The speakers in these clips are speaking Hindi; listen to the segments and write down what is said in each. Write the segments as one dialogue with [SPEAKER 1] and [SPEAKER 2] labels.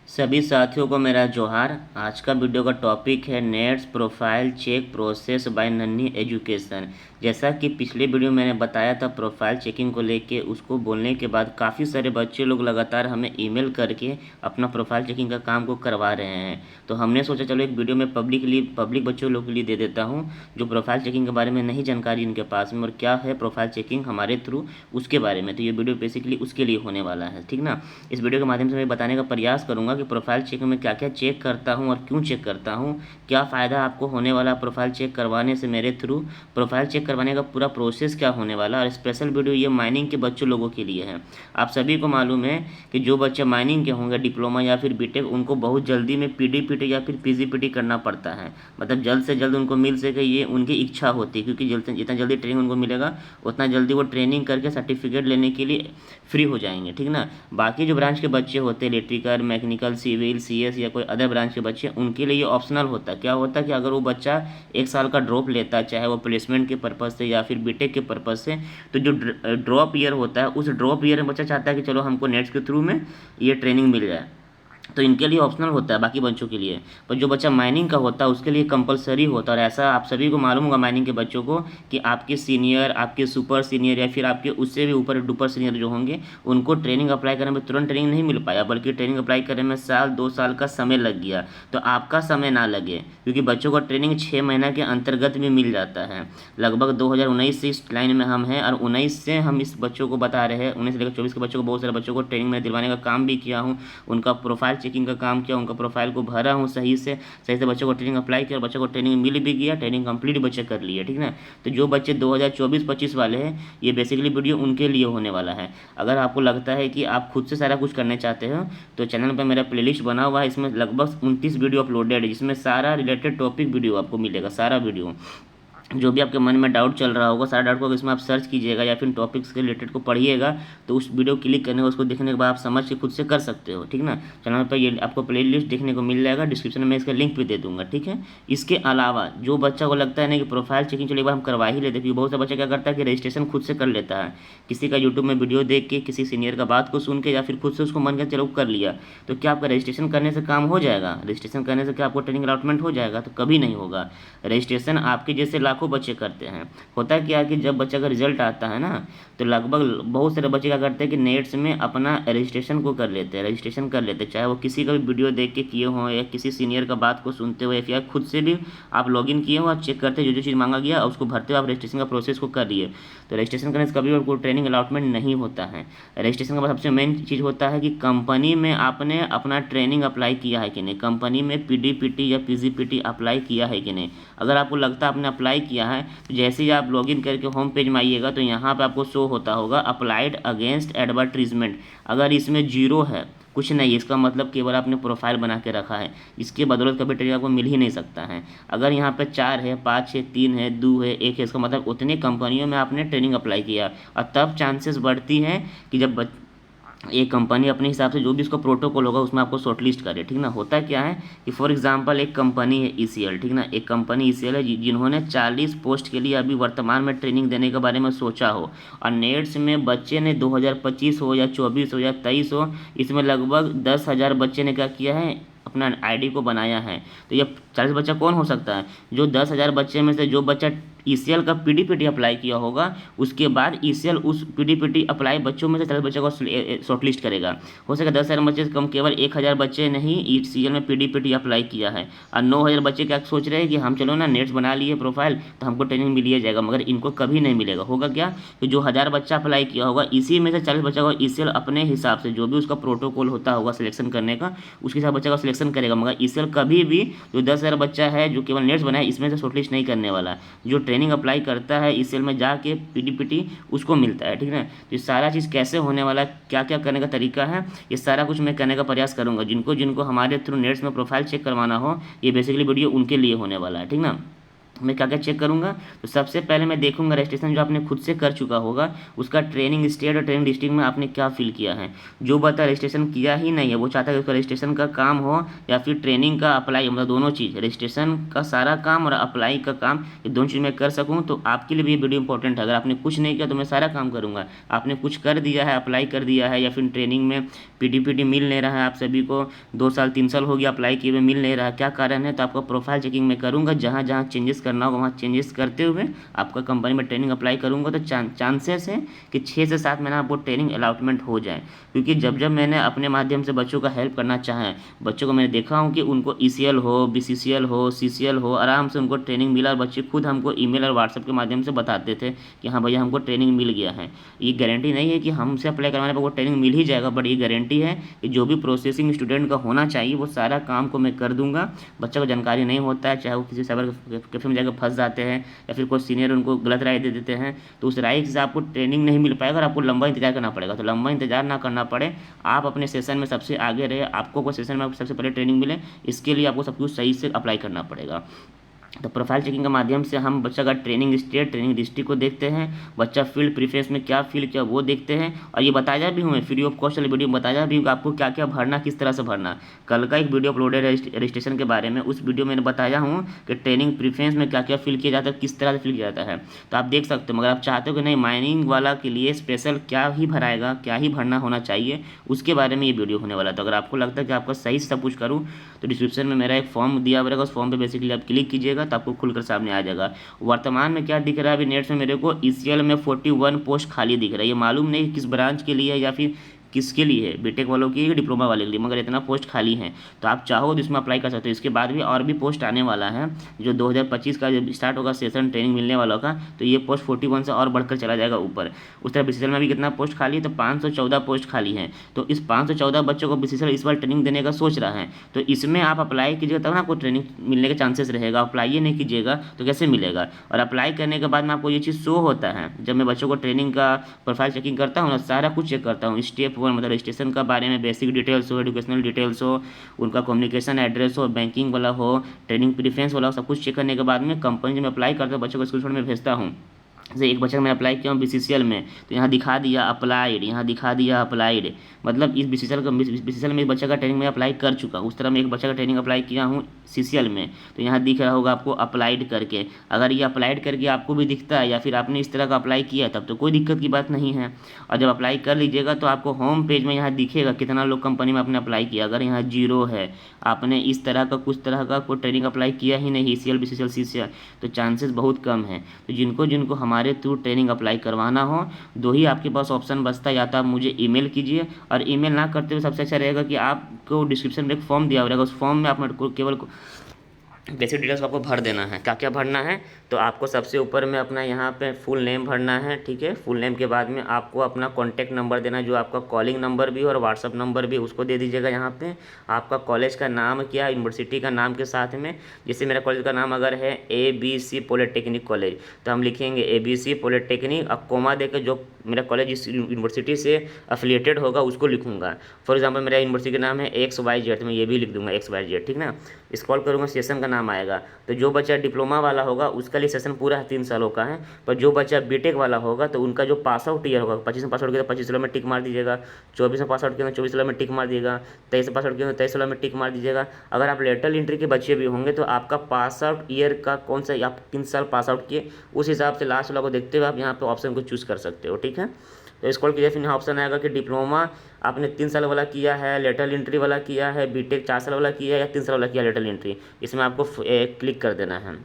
[SPEAKER 1] सभी साथियों को मेरा जोहार। आज का वीडियो का टॉपिक है nets profile check process by Nanhi education. जैसा कि पिछले वीडियो मैंने बताया था प्रोफाइल चेकिंग को लेके, उसको बोलने के बाद काफ़ी सारे बच्चे लोग लगातार हमें ईमेल करके अपना प्रोफाइल चेकिंग का काम को करवा रहे हैं। तो हमने सोचा चलो एक वीडियो में पब्लिक बच्चों लोग के लिए दे देता हूँ जो प्रोफाइल चेकिंग के बारे में नहीं जानकारी इनके पास में, और क्या है प्रोफाइल चेकिंग हमारे थ्रू उसके बारे में। तो ये वीडियो बेसिकली उसके लिए होने वाला है, ठीक ना। इस वीडियो के माध्यम से मैं बताने का प्रयास करूंगा कि प्रोफाइल चेक में क्या क्या चेक करता हूं और क्यों चेक करता हूं, क्या फ़ायदा आपको होने वाला प्रोफाइल चेक करवाने से मेरे थ्रू, प्रोफाइल चेक करवाने का पूरा प्रोसेस क्या होने वाला। और स्पेशल वीडियो ये माइनिंग के बच्चों लोगों के लिए है। आप सभी को मालूम है कि जो बच्चे माइनिंग के होंगे डिप्लोमा या फिर बीटेक, उनको बहुत जल्दी में पीडीपीटी या फिर पीजीपीटी करना पड़ता है। मतलब जल्द से जल्द उनको मिल सके ये उनकी इच्छा होती है, क्योंकि जितना जल्दी ट्रेनिंग उनको मिलेगा उतना जल्दी वो ट्रेनिंग करके सर्टिफिकेट लेने के लिए फ्री हो जाएंगे, ठीक ना। बाकी जो ब्रांच के बच्चे होते हैं इलेक्ट्रिकल, मैकेनिकल, सिविल, सीएस या कोई अदर ब्रांच के बच्चे, उनके लिए ये ऑप्शनल होता है। क्या होता है कि अगर वो बच्चा 1 साल का ड्रॉप लेता है, चाहे वो प्लेसमेंट के पर्पज़ से या फिर बीटेक के पर्पज़ से, तो जो ड्रॉप ईयर होता है उस ड्रॉप ईयर में बच्चा चाहता है कि चलो हमको नेट्स के थ्रू में ये ट्रेनिंग मिल जाए, तो इनके लिए ऑप्शनल होता है बाकी बच्चों के लिए। पर जो बच्चा माइनिंग का होता है उसके लिए कंपलसरी होता है। और ऐसा आप सभी को मालूम होगा माइनिंग के बच्चों को कि आपके सीनियर, आपके सुपर सीनियर या फिर आपके उससे भी ऊपर डुपर सीनियर जो होंगे, उनको ट्रेनिंग अप्लाई करने में तुरंत ट्रेनिंग नहीं मिल पाया, बल्कि ट्रेनिंग अप्लाई करने में 1-2 साल का समय लग गया। तो आपका समय ना लगे, क्योंकि बच्चों को ट्रेनिंग 6 महीना के अंतर्गत में मिल जाता है। लगभग 2019 से इस लाइन में हम हैं, और 19 से हम इस बच्चों को बता रहे हैं। 19 से लेकर 24 के बच्चों को, बहुत सारे बच्चों को ट्रेनिंग में दिलवाने का काम भी किया हूँ, उनका प्रोफाइल चेकिंग का काम किया, उनका प्रोफाइल को भरा हूँ सही से बच्चों को ट्रेनिंग अप्लाई किया और बच्चों को ट्रेनिंग मिल भी गया, ट्रेनिंग कंप्लीट बच्चे कर लिए, ठीक ना। तो जो बच्चे 2024-25 वाले हैं, ये बेसिकली वीडियो उनके लिए होने वाला है। अगर आपको लगता है कि आप खुद से सारा कुछ करने चाहते हो, तो चैनल पर मेरा प्लेलिस्ट बना हुआ है, इसमें लगभग 29 वीडियो अपलोडेड है, जिसमें सारा रिलेटेड टॉपिक वीडियो आपको मिलेगा। सारा वीडियो जो भी आपके मन में डाउट चल रहा होगा, सारा डाउट को इसमें आप सर्च कीजिएगा या फिर टॉपिक्स के रिलेटेड को पढ़िएगा, तो उस वीडियो क्लिक करने उसको देखने के बाद आप समझ के खुद से कर सकते हो, ठीक ना। चैनल पर ये आपको प्लेलिस्ट देखने को मिल जाएगा, डिस्क्रिप्शन में इसका लिंक भी दे दूंगा, ठीक है। इसके अलावा जो बच्चा को लगता है ना कि प्रोफाइल चेकिंग चलिए एक बार हम करवा ही लेते, क्योंकि बहुत सा बच्चा क्या करता है कि रजिस्ट्रेशन खुद से कर लेता है, किसी का यूट्यूब में वीडियो देख के, किसी सीनियर का बात को सुन के, या फिर खुद से उसको मन कर चलो कर लिया। तो क्या आपका रजिस्ट्रेशन करने से काम हो जाएगा? रजिस्ट्रेशन करने से क्या आपको ट्रेनिंग अलॉटमेंट हो जाएगा? तो कभी नहीं होगा। रजिस्ट्रेशन आपके जैसे लाखों बच्चे करते हैं। होता क्या है कि जब बच्चा का रिजल्ट आता है ना, तो लगभग बहुत सारे बच्चे क्या करते हैं कि नेट्स में अपना रजिस्ट्रेशन को कर लेते हैं, रजिस्ट्रेशन कर लेते हैं, चाहे वो किसी का भी वीडियो देख के किए हों या किसी सीनियर का बात को सुनते हुए, या खुद से भी आप लॉगिन किए हो, आप चेक करते जो जो चीज़ मांगा गया उसको भरते हुए आप रजिस्ट्रेशन का प्रोसेस को कर लिए। तो रजिस्ट्रेशन करने से कभी आपको ट्रेनिंग अलॉटमेंट नहीं होता है। रजिस्ट्रेशन का सबसे मेन चीज़ होता है कि कंपनी में आपने अपना ट्रेनिंग अप्लाई किया है कि नहीं, कंपनी में पीडीपीटी या पीजीपीटी अप्लाई किया है कि नहीं। अगर आपको लगता है आपने अप्लाई किया है, तो जैसे ही आप लॉगिन करके होम पेज में आइएगा तो यहाँ पे आपको शो होता होगा अप्लाइड अगेंस्ट एडवर्टीजमेंट। अगर इसमें जीरो है, कुछ नहीं, इसका मतलब केवल आपने प्रोफाइल बना के रखा है, इसके बदौलत कभी ट्रेनिंग आपको मिल ही नहीं सकता है। अगर यहाँ पे 4 है, 5 है, 3 है, 2 है, 1 है, इसका मतलब उतने कंपनियों में आपने ट्रेनिंग अप्लाई किया, और तब चांसेस बढ़ती हैं कि जब एक कंपनी अपने हिसाब से जो भी इसका प्रोटोकॉल होगा उसमें आपको शॉर्टलिस्ट करे, ठीक ना। होता क्या है कि फॉर एग्जांपल एक कंपनी है ईसीएल, ठीक ना, एक कंपनी ईसीएल है जिन्होंने 40 पोस्ट के लिए अभी वर्तमान में ट्रेनिंग देने के बारे में सोचा हो, और नेट्स में बच्चे ने 2025 हो या 24 हो या 23 हो, इसमें लगभग 10,000 बच्चे ने क्या किया है, अपना आईडी को बनाया है। तो ये 40 बच्चा कौन हो सकता है? जो 10,000 बच्चे में से जो बच्चा ईसीएल का पीडीपीटी अप्लाई किया होगा, उसके बाद ईसीएल उस पीडीपीटी अप्लाई बच्चों में से 40 बच्चों को शॉर्टलिस्ट करेगा। हो सके 10,000 बच्चे से कम केवल 1,000 बच्चे ने ही ईसीएल में पीडीपीटी अप्लाई किया है, और 9,000 बच्चे क्या सोच रहे हैं कि हम चलो ना नेट्स बना लिए प्रोफाइल तो हमको ट्रेनिंग मिल ही जाएगा, मगर इनको कभी नहीं मिलेगा। होगा क्या कि जो 1,000 बच्चा अप्लाई किया होगा, इसी में से 40 बच्चा को ईसीएल अपने हिसाब से जो भी उसका प्रोटोकॉल होता होगा सिलेक्शन करने का, उसके हिसाब बच्चा का सिलेक्शन करेगा, मगर ईसीएल कभी भी जो 10,000 बच्चा है जो केवल नेट्स बनाए इसमें से शॉर्टलिस्ट नहीं करने वाला। जो ट्रेनिंग अप्लाई करता है ईसीएल में जाके पीडीपीटी, उसको मिलता है, ठीक है। तो ये सारा चीज़ कैसे होने वाला है, क्या क्या करने का तरीका है, ये सारा कुछ मैं करने का प्रयास करूंगा। जिनको जिनको हमारे थ्रू नेट्स में प्रोफाइल चेक करवाना हो, ये बेसिकली वीडियो उनके लिए होने वाला है, ठीक ना। मैं क्या क्या चेक करूंगा, तो सबसे पहले मैं देखूंगा रजिस्ट्रेशन जो आपने खुद से कर चुका होगा उसका ट्रेनिंग स्टेट और ट्रेनिंग डिस्ट्रिक्ट में आपने क्या फिल किया है। जो बता रजिस्ट्रेशन किया ही नहीं है वो चाहता है कि उसका रजिस्ट्रेशन का काम हो या फिर ट्रेनिंग का अप्लाई, मतलब दोनों चीज़, रजिस्ट्रेशन का सारा काम और अप्लाई का काम, ये दोनों चीज़ मैं कर सकूँ, तो आपके लिए भी ये वीडियो इंपॉर्टेंट है। अगर आपने कुछ नहीं किया तो मैं सारा काम करूँगा, आपने कुछ कर दिया है, अप्लाई कर दिया है या फिर ट्रेनिंग में पीडी मिल नहीं रहा है, आप सभी को 2 साल 3 साल हो गया अप्लाई किए हुए मिल नहीं रहा, क्या कारण है, तो आपका प्रोफाइल चेकिंग मैं करूँगा, जहाँ जहाँ चेंजेस करना होगा वहाँ चेंजेस करते हुए आपका कंपनी में ट्रेनिंग अप्लाई करूँगा, तो चांसेस है कि 6 से 7 महीना आपको ट्रेनिंग अलॉटमेंट हो जाए। क्योंकि जब जब मैंने अपने माध्यम से बच्चों का हेल्प करना चाहे, बच्चों को मैंने देखा हूँ कि उनको ECL हो, BCCL हो, CCL हो, आराम से उनको ट्रेनिंग मिला और बच्चे खुद हमको ईमेल और व्हाट्सएप के माध्यम से बताते थे कि हाँ भैया हमको ट्रेनिंग मिल गया है। ये गारंटी नहीं है कि हमसे अप्लाई करवाने पर वो ट्रेनिंग मिल ही जाएगा, बट ये गारंटी है कि जो भी प्रोसेसिंग स्टूडेंट का होना चाहिए वो सारा काम को मैं कर दूंगा। बच्चा को जानकारी नहीं होता है, चाहे वो किसी साइबर कैफे में जाकर फंस जाते हैं या फिर कोई सीनियर उनको गलत राय दे देते हैं, तो उस राय से आपको ट्रेनिंग नहीं मिल पाएगा और आपको लंबा इंतजार करना पड़ेगा। तो लंबा इंतजार ना करना पड़े, आप अपने सेशन में सबसे आगे रहे, आपको कोई सेशन में सबसे पहले ट्रेनिंग मिले, इसके लिए आपको सब कुछ सही से अप्लाई करना पड़ेगा। तो प्रोफाइल चेकिंग के माध्यम से हम बच्चा का ट्रेनिंग स्टेट, ट्रेनिंग डिस्ट्रिक्ट को देखते हैं, बच्चा फील्ड प्रीफरेंस में क्या फील किया वो देखते हैं, और ये बताया भी हूँ मैं फ्री ऑफ कॉस्ट वाली वीडियो में बताया भी हूँ कि आपको क्या क्या भरना, किस तरह से भरना। कल का एक वीडियो अपलोडेड है रजिस्ट्रेशन के बारे में, उस वीडियो में मैंने बताया हूँ कि ट्रेनिंग प्रीफरेंस में क्या क्या फिल किया जाता है, किस तरह से फिल किया जाता है, तो आप देख सकते हो। मगर आप चाहते हो कि नहीं माइनिंग वाला के लिए स्पेशल क्या ही भराएगा, क्या ही भरना होना चाहिए, उसके बारे में ये वीडियो होने वाला है। तो अगर आपको लगता है कि आपका सही से सब कुछ करूँ तो डिस्क्रिप्शन में मेरा एक फॉर्म दिया हुआ रहेगा, उस फॉर्म पे बेसिकली आप क्लिक कीजिएगा तो आपको खुलकर सामने आ जाएगा। वर्तमान में क्या दिख रहा है अभी नेट्स में मेरे को, ECL में 41 पोस्ट खाली दिख रहा है। ये मालूम नहीं किस ब्रांच के लिए है या फिर किसके लिए है, बीटेक वालों की, डिप्लोमा वाले के लिए, मगर इतना पोस्ट खाली है। तो आप चाहो तो इसमें अप्लाई कर सकते हो। इसके बाद भी और भी पोस्ट आने वाला है, जो 2025 का जब स्टार्ट होगा सेशन ट्रेनिंग मिलने वाला होगा, तो ये पोस्ट 41 से और बढ़कर चला जाएगा ऊपर। उस तरह BCCL में भी कितना पोस्ट खाली है, तो 514 पोस्ट खाली है। तो इस 514 बच्चों को BCCL इस बार ट्रेनिंग देने का सोच रहा है, तो इसमें आप अप्लाई कीजिएगा तब ना आपको ट्रेनिंग मिलने के चांसेस रहेगा। अप्लाई ही नहीं कीजिएगा तो कैसे मिलेगा। और अप्लाई करने के बाद में आपको ये चीज़ शो होता है, जब मैं बच्चों को ट्रेनिंग का प्रोफाइल चेकिंग करता हूँ ना, सारा कुछ चेक करता हूँ। स्टेप 1 मतलब रजिस्ट्रेशन का बारे में बेसिक डिटेल्स हो, एजुकेशनल डिटेल्स हो, उनका कम्युनिकेशन एड्रेस हो, बैंकिंग वाला हो, ट्रेनिंग प्रीफरेंस वाला हो, सब कुछ चेक करने के बाद में कंपनी में अप्लाई करता हूँ, बच्चों को स्कूल में भेजता हूँ। जैसे एक बच्चा का मैंने अप्लाई किया हूँ BCCL में, तो यहाँ दिखा दिया अप्लाइड, यहाँ दिखा दिया अप्लाइड, मतलब इस BCCL में इस बच्चा का ट्रेनिंग में अप्लाई कर चुका हूँ। उस तरह मैं एक बच्चा का ट्रेनिंग अप्लाई किया हूँ CCL में, तो यहाँ दिख रहा होगा आपको अप्लाइड करके। अगर ये अप्लाइड करके आपको भी दिखता है या फिर आपने इस तरह का अप्लाई किया तब तो कोई दिक्कत की बात नहीं है। और जब अप्लाई कर लीजिएगा तो आपको होम पेज में यहाँ दिखेगा कितना लोग कंपनी में आपने अप्लाई किया। अगर यहाँ 0 है, आपने इस तरह का कुछ तरह का कोई ट्रेनिंग अप्लाई किया ही नहीं ECL BCCL CCL, तो चांसेस बहुत कम है। तो जिनको जिनको हमारे थ्रू ट्रेनिंग अप्लाई करवाना हो, दो ही आपके पास ऑप्शन बचता है, या तो आप मुझे ईमेल कीजिए, और ईमेल ना करते हुए सबसे अच्छा रहेगा कि आपको डिस्क्रिप्शन में एक फॉर्म दिया हुआ रहेगा, उस फॉर्म में आप केवल बेसिक डिटेल्स आपको भर देना है। क्या क्या भरना है, तो आपको सबसे ऊपर में अपना यहाँ पे फुल नेम भरना है, ठीक है। फुल नेम के बाद में आपको अपना कॉन्टैक्ट नंबर देना है, जो आपका कॉलिंग नंबर भी और व्हाट्सअप नंबर भी, उसको दे दीजिएगा यहाँ पे। आपका कॉलेज का नाम क्या, यूनिवर्सिटी का नाम के साथ में, जैसे मेरा कॉलेज का नाम अगर है ABC पॉलिटेक्निक कॉलेज, तो हम लिखेंगे ABC पॉलिटेक्निक, अब कोमा देकर जो मेरा कॉलेज इस यूनिवर्सिटी से अफिलिएटेड होगा उसको लिखूंगा। फॉर एग्जाम्पल मेरा यूनिवर्सिटी का नाम है XYZ, तो मैं ये भी लिख दूंगा XYZ, ठीक ना। स्क्रॉल करूँगा सेशन का नाम आएगा, तो जो बच्चा डिप्लोमा वाला होगा उसका लिए सेशन पूरा 3 सालों का है, पर जो बच्चा बीटेक वाला होगा तो उनका जो पास आउट ईयर होगा, 25 में पास आउट किया तो 25 सालों में टिक मार दीजिएगा, 24 में पास आउट किया तो 24 सालों में टिक मार दीजिएगा, 23 में पास आउट किया तो 23 सालों में टिक मार दीजिएगा। अगर आप लेटरल एंट्री के बच्चे भी होंगे तो आपका पास आउट ईयर का कौन सा, आप किन साल पास आउट किए, उस हिसाब से लास्ट वाला को देखते हुए आप यहाँ पे ऑप्शन को चूज़ कर सकते हो, ठीक है। तो स्क्रॉल कीजिए, फिर यहाँ ऑप्शन आएगा कि डिप्लोमा आपने 3 साल वाला किया है, लेटरल एंट्री वाला किया है, बीटेक 4 साल वाला किया है, या 3 साल वाला किया लेटरल एंट्री, इसमें आपको क्लिक कर देना है।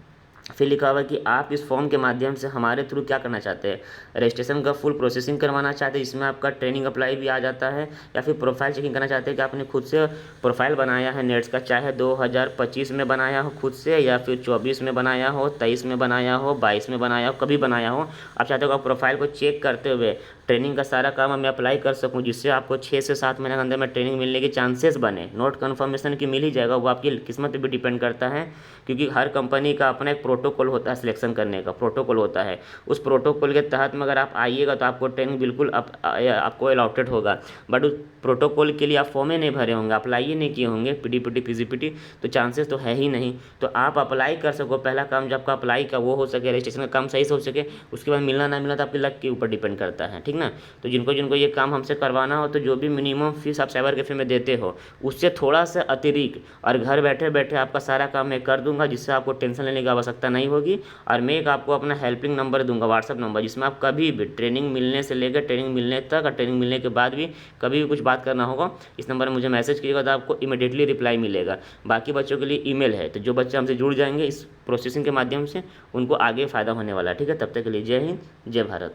[SPEAKER 1] फिर लिखा हुआ है कि आप इस फॉर्म के माध्यम से हमारे थ्रू क्या करना चाहते हैं, रजिस्ट्रेशन का फुल प्रोसेसिंग करवाना चाहते हैं, इसमें आपका ट्रेनिंग अप्लाई भी आ जाता है, या फिर प्रोफाइल चेकिंग करना चाहते हैं कि आपने खुद से प्रोफाइल बनाया है नेट्स का, चाहे 2025 में बनाया हो खुद से, या फिर 24 में बनाया हो, 23 में बनाया हो, 22 में बनाया हो, कभी बनाया हो, आप चाहते हो आप प्रोफाइल को चेक करते हुए ट्रेनिंग का सारा काम मैं अप्लाई कर सकूं, जिससे आपको 6 से 7 महीने के अंदर में ट्रेनिंग मिलने के चांसेस बने। नोट कन्फर्मेशन की मिल ही जाएगा, वो आपकी किस्मत पे भी डिपेंड करता है, क्योंकि हर कंपनी का अपना एक प्रोटोकॉल होता है, सिलेक्शन करने का प्रोटोकॉल होता है। उस प्रोटोकॉल के तहत में अगर आप आइएगा तो आपको ट्रेनिंग बिल्कुल आपको अलॉटेड होगा। बट उस प्रोटोकॉल के लिए आप फॉर्में नहीं भरे होंगे, अप्लाई ही नहीं किए होंगे, पीडीपीटी पीजीपीटी, तो चांसेस तो है ही नहीं। तो आप अप्लाई कर सको, पहला काम जब आपका अप्लाई का वो हो सके, रजिस्ट्रेशन का काम सही से हो सके, उसके बाद मिलना ना मिलना तो आपके लक के ऊपर डिपेंड करता है, ठीक ना। तो जिनको जिनको ये काम हमसे करवाना हो, तो जो भी मिनिमम फीस आप साइबर कैफे में देते हो उससे थोड़ा सा अतिरिक्त, और घर बैठे बैठे आपका सारा काम मैं कर दूंगा, जिससे आपको टेंशन लेने की आवश्यकता नहीं होगी। और मैं एक आपको अपना हेल्पिंग नंबर दूंगा, व्हाट्सअप नंबर, जिसमें आप कभी भी ट्रेनिंग मिलने से लेकर ट्रेनिंग मिलने तक, और ट्रेनिंग मिलने के बाद भी कभी भी कुछ बात करना होगा, इस नंबर में मुझे मैसेज कीजिएगा तो आपको इमीडिएटली रिप्लाई मिलेगा। बाकी बच्चों के लिए ईमेल है, तो जो बच्चे हमसे जुड़ जाएंगे इस प्रोसेसिंग के माध्यम से, उनको आगे फ़ायदा होने वाला है, ठीक है। तब तक के लिए जय हिंद, जय भारत।